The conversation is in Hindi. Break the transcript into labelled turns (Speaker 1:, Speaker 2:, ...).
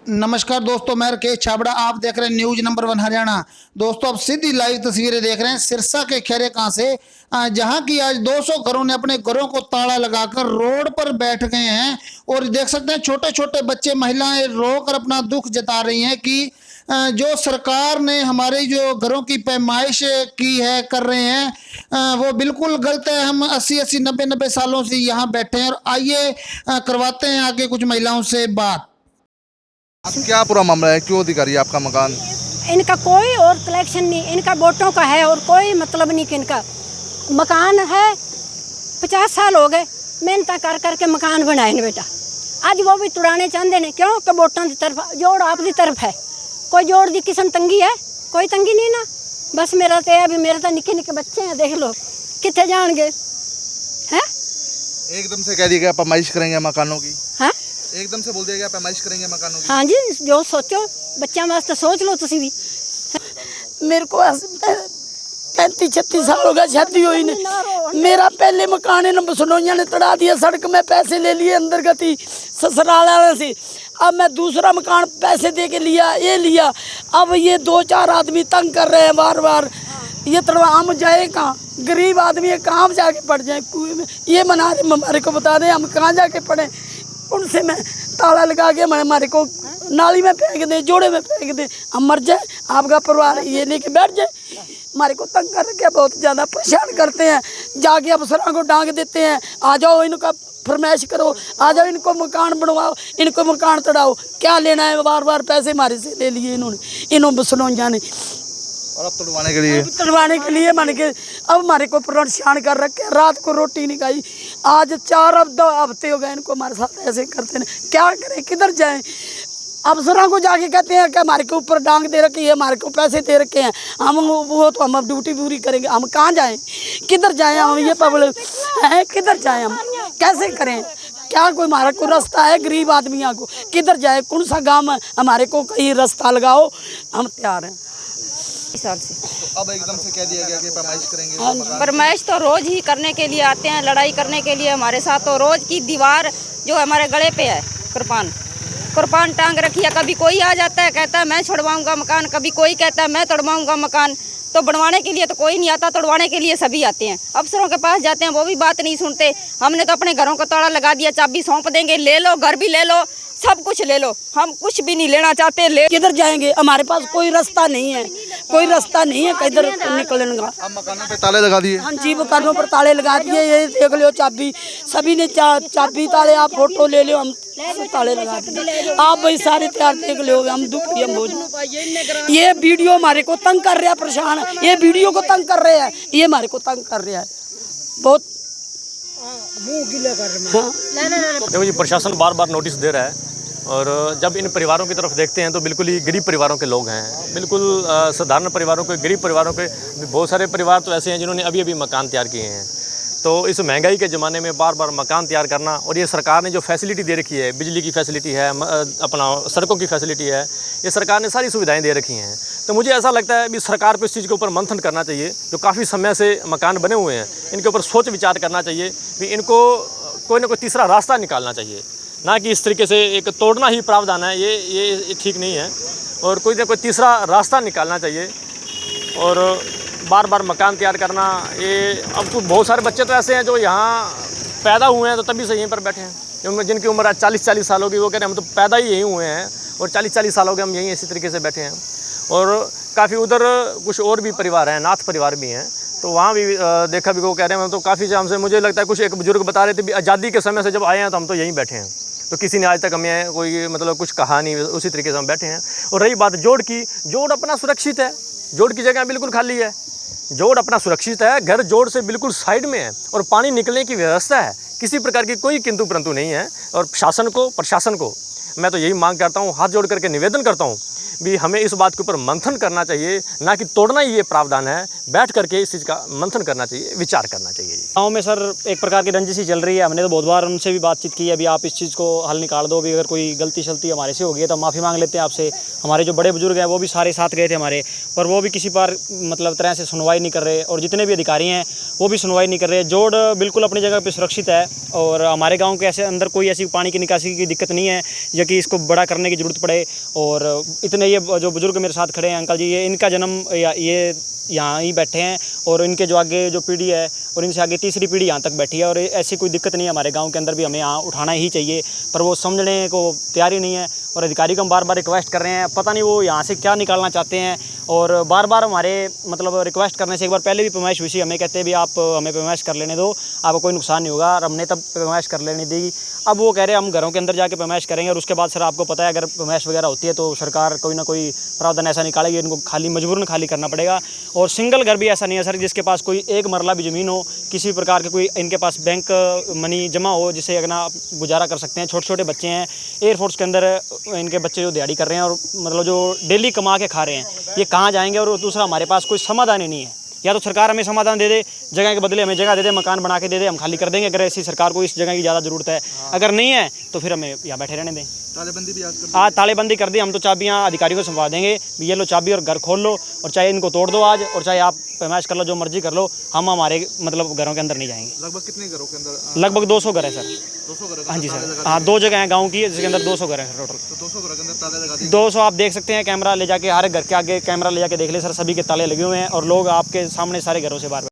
Speaker 1: नमस्कार दोस्तों, मैं राकेश छाबड़ा, आप देख रहे हैं न्यूज नंबर 1 हरियाणा। दोस्तों अब सीधी लाइव तस्वीरें देख रहे हैं सिरसा के खेरे गांव से, जहां की आज 200 घरों ने अपने घरों को ताला लगाकर रोड पर बैठ गए हैं। और देख सकते हैं छोटे छोटे बच्चे, महिलाएं रोकर अपना दुख जता रही हैं कि जो सरकार ने हमारे जो घरों की पैमाइश की है, कर रहे हैं, वो बिल्कुल गलत है। हम 80-80, 90-90 सालों से यहाँ बैठे हैं। और आइए करवाते हैं आगे कुछ महिलाओं से बात।
Speaker 2: क्या पूरा मामला है, क्यों अधिकारी आपका मकान?
Speaker 3: इनका कोई और कलेक्शन नहीं, इनका वोटों का है और कोई मतलब नहीं कि इनका मकान है। 50 साल हो गए मेहनत कर करके मकान बनाए ने बेटा, आज वो भी तुड़ाने चाहते ने। क्यों कि वोटों की तरफ जोड़ आपकी तरफ है, कोई जोड़ की किस्म तंगी है? कोई तंगी नहीं ना। बस मेरा तो अभी मेरे तो निके निके बच्चे हैं, देख लो कितने जाएंगे हैं।
Speaker 2: एकदम से कह दिया गया पैमाइश करेंगे मकानों की,
Speaker 3: हाँ
Speaker 2: एकदम से बोल दिया गया पैमाइश करेंगे मकानों की।
Speaker 3: हाँ जी, जो सोचो बच्चों वास्ते सोच लो तुसी भी।
Speaker 4: मेरे को 35-36 साल हो गए शादी हुई नहीं। मेरा पहले मकान इन सुनोइया ने तड़ा दिया, सड़क में पैसे ले लिए अंदर गति ससुराल वाले से। अब मैं दूसरा मकान पैसे दे के लिया, ये लिया। अब ये 2-4 आदमी तंग कर रहे हैं बार बार। ये तड़वा हम जाए कहाँ? गरीब आदमी है, कहाँ जाके पड़ जाए कुएं में? ये मना रहे हमारे को बता दें हम कहाँ जाके पड़े। उनसे मैं ताला लगा के हमारे को नाली में फेंक दे, जोड़े में फेंक दे, हम मर जाए, आपका परिवार ये लेके बैठ जाए। हमारे को तंग कर रखे, बहुत ज़्यादा परेशान करते हैं। जाके अफसरों को डांग देते हैं, आ जाओ इनका फरमाइश करो, आ जाओ इनको मकान बनवाओ, इनको मकान तड़ाओ। क्या लेना है? बार बार पैसे हमारे से ले लिए इन्होंने बसनौजा ने।
Speaker 2: और अब तड़वाने के लिए मान के
Speaker 4: अब हमारे को परेशान कर रखे। रात को रोटी नहीं खाई, आज 4 हफ्ते हो गए इनको हमारे साथ ऐसे करते हैं। क्या करें, किधर जाएं? अफसरों को जाके कहते हैं कि हमारे के ऊपर डांग दे रखी है, हमारे को पैसे दे रखे हैं, हम वो तो हम ड्यूटी पूरी करेंगे। हम कहाँ जाएं, किधर जाएं? हम ये पब्लिक है, किधर जाएं? हम कैसे करें? क्या कोई हमारा कोई रास्ता है गरीब आदमियों को? किधर जाए? कौन सा गाँव है हमारे को? कहीं रास्ता लगाओ, हम तैयार हैं।
Speaker 5: साल से
Speaker 2: तो अब एकदम से कह दिया गया कि पैमाइश करेंगे।
Speaker 5: फरमाइश तो रोज ही करने के लिए आते हैं, लड़ाई करने के लिए हमारे साथ। तो रोज की दीवार जो हमारे गले पे है, कुरपान टांग रखी है। कभी कोई आ जाता है कहता है मैं छुड़वाऊंगा मकान, कभी कोई कहता है मैं तोड़वाऊंगा मकान। तो बनवाने के लिए तो कोई नहीं आता, तोड़वाने के लिए सभी आते हैं। अफसरों के पास जाते हैं, वो भी बात नहीं सुनते। हमने तो अपने घरों को ताला लगा दिया, चाबी सौंप देंगे, ले लो, घर भी ले लो, सब कुछ ले लो, हम कुछ भी नहीं लेना चाहते।
Speaker 4: किधर जाएंगे? हमारे पास कोई रास्ता नहीं है, कोई रास्ता नहीं है किधर निकलने का।
Speaker 2: अब मकानों पे ताले लगा दिए।
Speaker 4: हाँ जी, मकानों पर ताले लगा दिए। ये देख लो चाबी, सभी ने चाबी ताले, आप फोटो ले लो, हम ताले लगा दिए। आप भाई सारे तैयार देख लो, हम दुखी हम बहुत। ये वीडियो हमारे को तंग कर रहा है, परेशान है। ये वीडियो को तंग कर रहे हैं, ये हमारे को तंग कर रहा है बहुत।
Speaker 6: देखो जी, प्रशासन बार बार नोटिस दे रहा है और जब इन परिवारों की तरफ देखते हैं तो बिल्कुल ही गरीब परिवारों के लोग हैं, बिल्कुल साधारण परिवारों के, गरीब परिवारों के। बहुत सारे परिवार तो ऐसे हैं जिन्होंने अभी अभी मकान तैयार किए हैं। तो इस महंगाई के ज़माने में बार बार मकान तैयार करना, और ये सरकार ने जो फैसिलिटी दे रखी है, बिजली की फैसिलिटी है, अपना सड़कों की फैसिलिटी है, ये सरकार ने सारी सुविधाएं दे रखी हैं। तो मुझे ऐसा लगता है कि सरकार को इस चीज़ के ऊपर मंथन करना चाहिए। जो काफ़ी समय से मकान बने हुए हैं, इनके ऊपर सोच विचार करना चाहिए कि इनको कोई ना कोई तीसरा रास्ता निकालना चाहिए, ना कि इस तरीके से एक तोड़ना ही प्रावधान है। ये ठीक नहीं है, और कोई ना कोई तीसरा रास्ता निकालना चाहिए। और बार बार मकान तैयार करना, ये अब तो बहुत सारे बच्चे तो ऐसे हैं जो यहाँ पैदा हुए हैं तो तभी से यहीं पर बैठे हैं। जिनकी उम्र 40-40 साल होगी, वो कह रहे हैं हम तो पैदा ही यहीं हुए हैं और 40-40 साल हो गए हम यहीं इसी तरीके से बैठे हैं। और काफ़ी उधर कुछ और भी परिवार हैं, नाथ परिवार भी हैं, तो वहाँ भी देखा भी वो कह रहे हैं हम तो काफ़ी हमसे, मुझे लगता है कुछ एक बुजुर्ग बता रहे थे भी आज़ादी के समय से जब आए हैं तो हम तो यहीं बैठे हैं, तो किसी ने आज तक हमें कोई मतलब कुछ कहा नहीं, उसी तरीके से हम बैठे हैं। और रही बात जोड़ की, जोड़ अपना सुरक्षित है, जोड़ की जगह बिल्कुल खाली है, जोड़ अपना सुरक्षित है, घर जोड़ से बिल्कुल साइड में है और पानी निकलने की व्यवस्था है, किसी प्रकार की कोई किंतु परंतु नहीं है। और प्रशासन को मैं तो यही मांग करता हूँ, हाथ जोड़ करके निवेदन करता हूँ भी हमें इस बात के ऊपर मंथन करना चाहिए, ना कि तोड़ना ही ये प्रावधान है। बैठ करके इस चीज़ का मंथन करना चाहिए, विचार करना चाहिए।
Speaker 7: गाँव में सर एक प्रकार की रंजिश ही चल रही है। हमने तो बहुत बार उनसे भी बातचीत की है, अभी आप इस चीज़ को हल निकाल दो, अभी अगर कोई गलती शलती हमारे से हो गई है तो माफ़ी मांग लेते हैं आपसे। हमारे जो बड़े बुजुर्ग हैं वो भी सारे साथ गए थे हमारे, पर वो भी किसी पर मतलब तरह से सुनवाई नहीं कर रहे, और जितने भी अधिकारी हैं वो भी सुनवाई नहीं कर रहे। जोड़ बिल्कुल अपनी जगह पर सुरक्षित है, और हमारे गाँव के ऐसे अंदर कोई ऐसी पानी की निकासी की दिक्कत नहीं है या कि इसको बड़ा करने की ज़रूरत पड़े। और इतने ये जो बुजुर्ग मेरे साथ खड़े हैं अंकल जी, ये इनका जन्म ये यहाँ ही बैठे हैं, और इनके जो आगे जो पीढ़ी है और इनसे आगे तीसरी पीढ़ी यहाँ तक बैठी है, और ऐसी कोई दिक्कत नहीं है हमारे गांव के अंदर भी, हमें यहाँ उठाना ही चाहिए, पर वो समझने को तैयार ही नहीं है। और अधिकारी को हम बार बार रिक्वेस्ट कर रहे हैं, पता नहीं वो यहाँ से क्या निकालना चाहते हैं। और बार बार हमारे मतलब रिक्वेस्ट करने से एक बार पहले भी पैमाइश हुई थी, हमें कहते भी आप हमें पैमाइश कर लेने दो, आपको कोई नुकसान नहीं होगा, और हमने तब पैमाइश कर लेने दी। अब वो कह रहे हैं हम घरों के अंदर जाके पैमाइश करेंगे, और उसके बाद सर आपको पता है अगर पैमाइश वगैरह होती है तो सरकार कोई ना कोई प्रावधान ऐसा निकालेगी, इनको खाली मजबूरन खाली करना पड़ेगा। और सिंगल घर भी ऐसा नहीं है सर जिसके पास कोई एक मरला भी ज़मीन हो, किसी प्रकार के कोई इनके पास बैंक मनी जमा हो जिससे अगर ना गुजारा कर सकते हैं। छोटे छोटे बच्चे हैं, एयरफोर्स के अंदर इनके बच्चे जो दिहाड़ी कर रहे हैं और मतलब जो डेली कमा के खा रहे हैं, ये कहाँ जाएंगे। और दूसरा हमारे पास कोई समाधान ही नहीं है, या तो सरकार हमें समाधान दे दे, जगह के बदले हमें जगह दे दे, मकान बना के दे दे, हम खाली कर देंगे अगर ऐसी सरकार को इस जगह की ज़्यादा ज़रूरत है। अगर नहीं है तो फिर हमें यहाँ बैठे रहने दें।
Speaker 2: तालेबंदी भी
Speaker 7: आज तालेबंदी कर दी, हम तो चाबियाँ अधिकारियों को संभा देंगे, ये लो चाबी और घर खोल लो, और चाहे इनको तोड़ दो आज, और चाहे आप पैमाइश कर लो, जो मर्जी कर लो, हम हमारे मतलब घरों के अंदर नहीं जाएंगे।
Speaker 2: लगभग कितने घरों के अंदर?
Speaker 7: लगभग 200 घर है सर।
Speaker 2: 200 घर?
Speaker 7: हाँ जी सर, हाँ 2 जगह हैं गाँव की जिसके अंदर 200 घर है टोटल।
Speaker 2: तो 200 घर के अंदर ताले लगा दिए?
Speaker 7: 200 आप देख सकते हैं, कैमरा ले जाके हर घर के आगे कैमरा ले जाके देख ले सर, सभी के ताले लगे हुए हैं, और लोग आपके सामने सारे घरों से बाहर